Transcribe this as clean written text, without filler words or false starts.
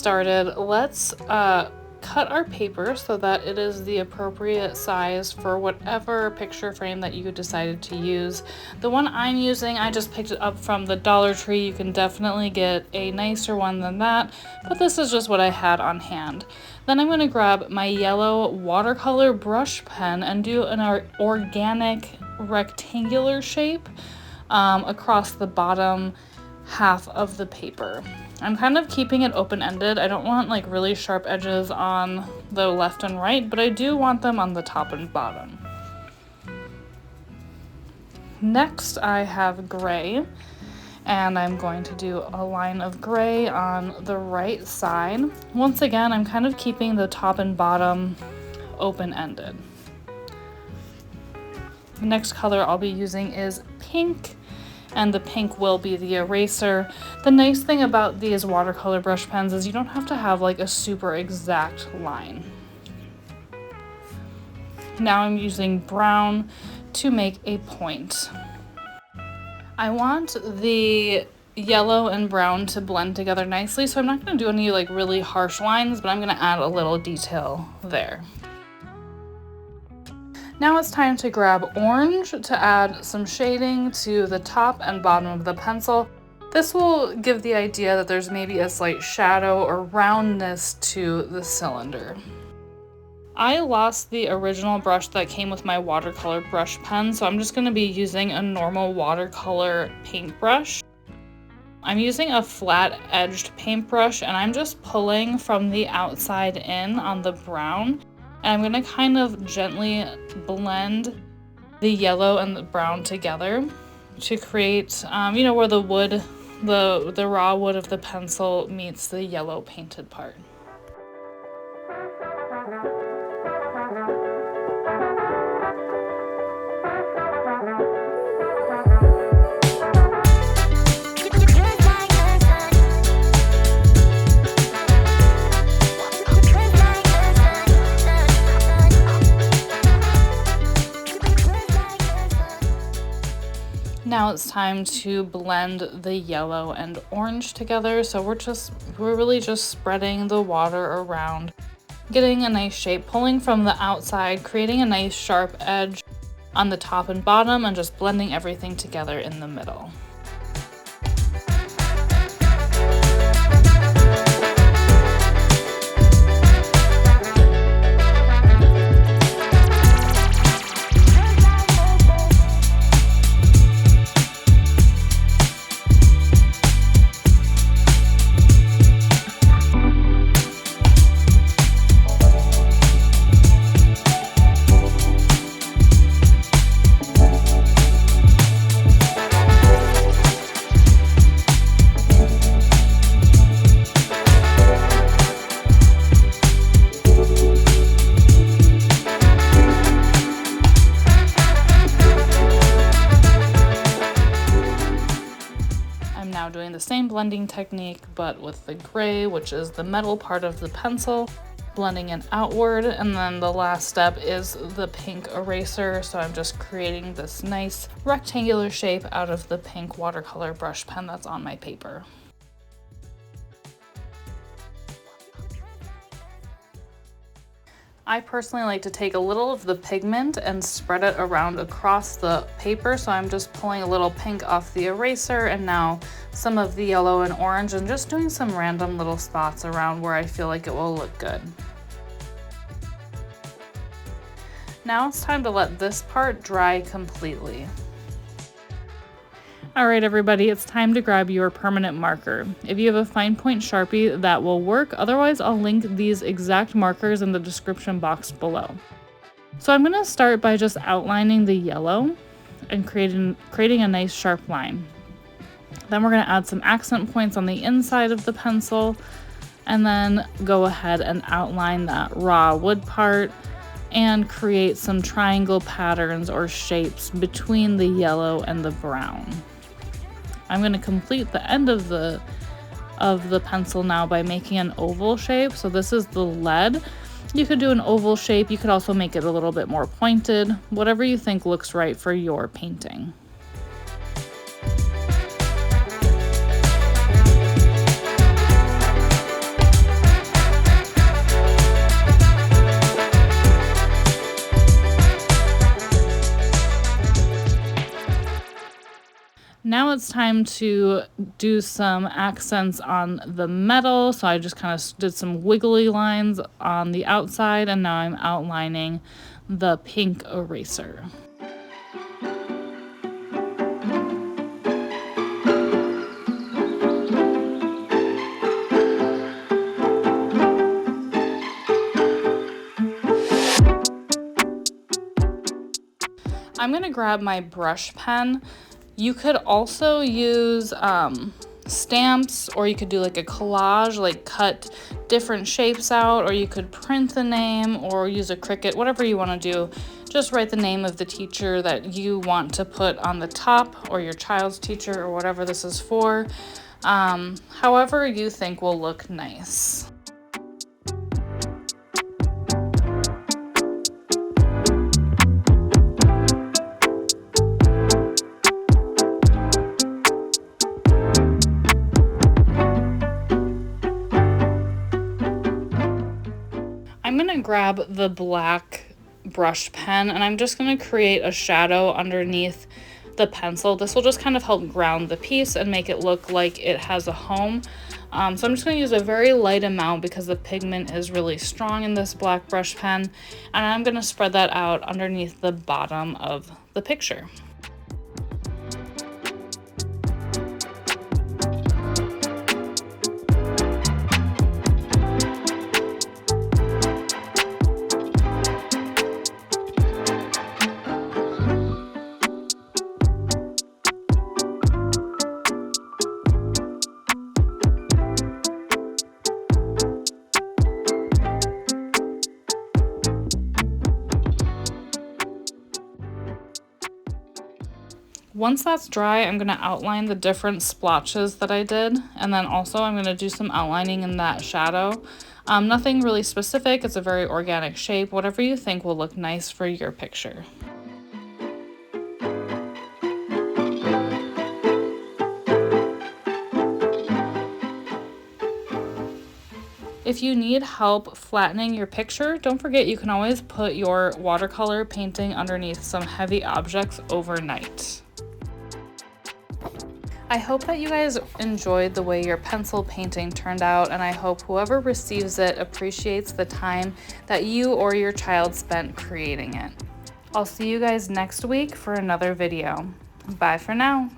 started, let's cut our paper so that it is the appropriate size for whatever picture frame that you decided to use. The one I'm using, I just picked it up from the Dollar Tree. You can definitely get a nicer one than that, but this is just what I had on hand. Then I'm going to grab my yellow watercolor brush pen and do an organic rectangular shape across the bottom half of the paper. I'm kind of keeping it open-ended. I don't want like really sharp edges on the left and right, but I do want them on the top and bottom. Next, I have gray, and I'm going to do a line of gray on the right side. Once again, I'm kind of keeping the top and bottom open-ended. The next color I'll be using is pink, and the pink will be the eraser. The nice thing about these watercolor brush pens is you don't have to have like a super exact line. Now I'm using brown to make a point. I want the yellow and brown to blend together nicely, so I'm not going to do any like really harsh lines, but I'm going to add a little detail there. Now it's time to grab orange to add some shading to the top and bottom of the pencil. This will give the idea that there's maybe a slight shadow or roundness to the cylinder. I lost the original brush that came with my watercolor brush pen, so I'm just going to be using a normal watercolor paintbrush. I'm using a flat-edged paintbrush, and I'm just pulling from the outside in on the brown. And I'm going to kind of gently blend the yellow and the brown together to create, you know, where the wood, the raw wood of the pencil meets the yellow painted part. Now it's time to blend the yellow and orange together. So we're really just spreading the water around, getting a nice shape, pulling from the outside, creating a nice sharp edge on the top and bottom, and just blending everything together in the middle. Doing the same blending technique, but with the gray, which is the metal part of the pencil, blending it outward. And then the last step is the pink eraser. So I'm just creating this nice rectangular shape out of the pink watercolor brush pen that's on my paper. I personally like to take a little of the pigment and spread it around across the paper. So I'm just pulling a little pink off the eraser and now some of the yellow and orange, and just doing some random little spots around where I feel like it will look good. Now it's time to let this part dry completely. All right, everybody, it's time to grab your permanent marker. If you have a fine point Sharpie, that will work. Otherwise, I'll link these exact markers in the description box below. So I'm gonna start by just outlining the yellow and creating a nice sharp line. Then we're gonna add some accent points on the inside of the pencil, and then go ahead and outline that raw wood part and create some triangle patterns or shapes between the yellow and the brown. I'm going to complete the end of the pencil now by making an oval shape. So this is the lead. You could do an oval shape. You could also make it a little bit more pointed, whatever you think looks right for your painting. Now it's time to do some accents on the metal. So I just kind of did some wiggly lines on the outside, and now I'm outlining the pink eraser. I'm gonna grab my brush pen. You could also use stamps, or you could do like a collage, like cut different shapes out, or you could print the name or use a Cricut, whatever you want to do. Just write the name of the teacher that you want to put on the top, or your child's teacher, or whatever this is for. However you think will look nice. I'm gonna grab the black brush pen, and I'm just gonna create a shadow underneath the pencil. This will just kind of help ground the piece and make it look like it has a home. So I'm just gonna use a very light amount because the pigment is really strong in this black brush pen, and I'm gonna spread that out underneath the bottom of the picture. Once that's dry, I'm going to outline the different splotches that I did, and then also I'm going to do some outlining in that shadow. Nothing really specific, it's a very organic shape, whatever you think will look nice for your picture. If you need help flattening your picture, don't forget you can always put your watercolor painting underneath some heavy objects overnight. I hope that you guys enjoyed the way your pencil painting turned out, and I hope whoever receives it appreciates the time that you or your child spent creating it. I'll see you guys next week for another video. Bye for now.